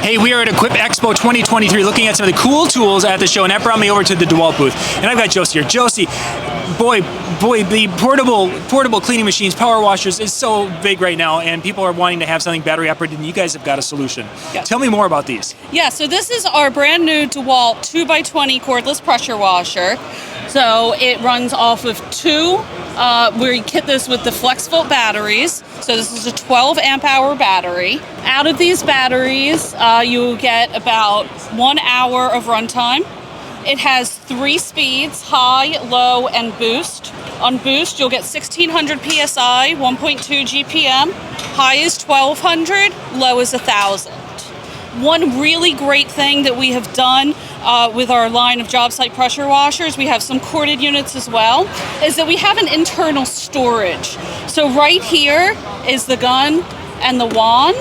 Hey, we are at Equip Expo 2023 looking at some of the cool tools at the show, and that brought me over to the DeWalt booth. And I've got Josie here. Josie, boy, the portable cleaning machines, power washers is so big right now, and people are wanting to have something battery operated, and you guys have got a solution. Yeah. Tell me more about these. Yeah, so this is our brand new DeWalt 2x20 cordless pressure washer. So it runs off of we kit this with the Flexvolt batteries. So this is a 12 amp hour battery. Out of these batteries, you get about 1 hour of runtime. It has 3 speeds, high, low, and boost. On boost, you'll get 1600 PSI, 1.2 GPM. High is 1200, low is 1000. One really great thing that we have done with our line of job site pressure washers, we have some corded units as well, is that we have an internal storage. So right here is the gun and the wand,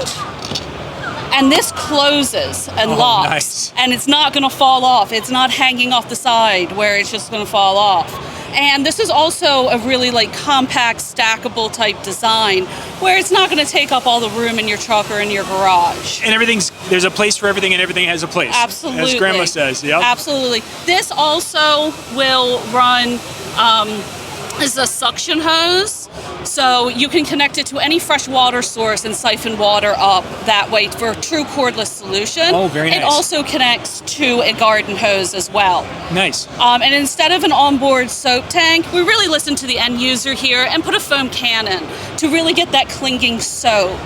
and this closes and locks. Nice. And it's not going to fall off. It's not hanging off the side where it's just going to fall off. And this is also a really compact, stackable type design where it's not going to take up all the room in your truck or in your garage. And there's a place for everything, and everything has a place. Absolutely. As Grandma says, yep. Absolutely. This also will run as a suction hose, so you can connect it to any fresh water source and siphon water up that way for a true cordless solution. Oh, very nice. It also connects to a garden hose as well. Nice. And instead of an onboard soap tank, we really listened to the end user here and put a foam cannon to really get that clinging soap,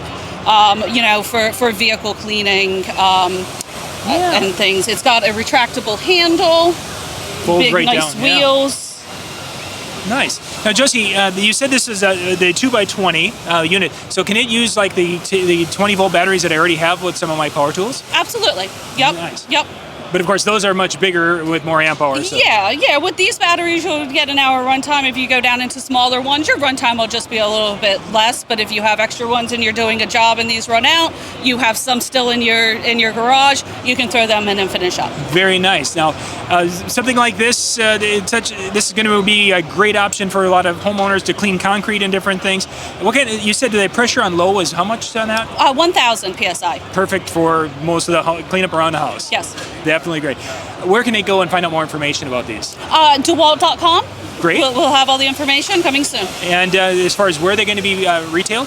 for vehicle cleaning and things. It's got a retractable handle, Folds big right nice down, wheels. Nice. Now, Josie, you said this is the 2x20 unit. So can it use the 20 volt batteries that I already have with some of my power tools? Absolutely. Yep. Nice. Yep. But of course, those are much bigger with more amp hours. So. Yeah. With these batteries, you'll get an hour runtime. If you go down into smaller ones, your runtime will just be a little bit less. But if you have extra ones and you're doing a job and these run out, you have some still in your garage, you can throw them in and finish up. Very nice. Now, something like this, this is going to be a great option for a lot of homeowners to clean concrete and different things. You said the pressure on low is how much on that? 1000 PSI. Perfect for most of the cleanup around the house. Yes. Definitely great. Where can they go and find out more information about these? DeWalt.com. Great. We'll have all the information coming soon. And as far as where they're going to be retail?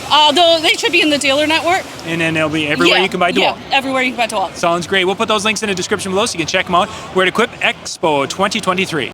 They should be in the dealer network. And then they'll be everywhere you can buy DeWalt. Yeah, everywhere you can buy DeWalt. Sounds great. We'll put those links in the description below so you can check them out. We're at Equip Expo 2023.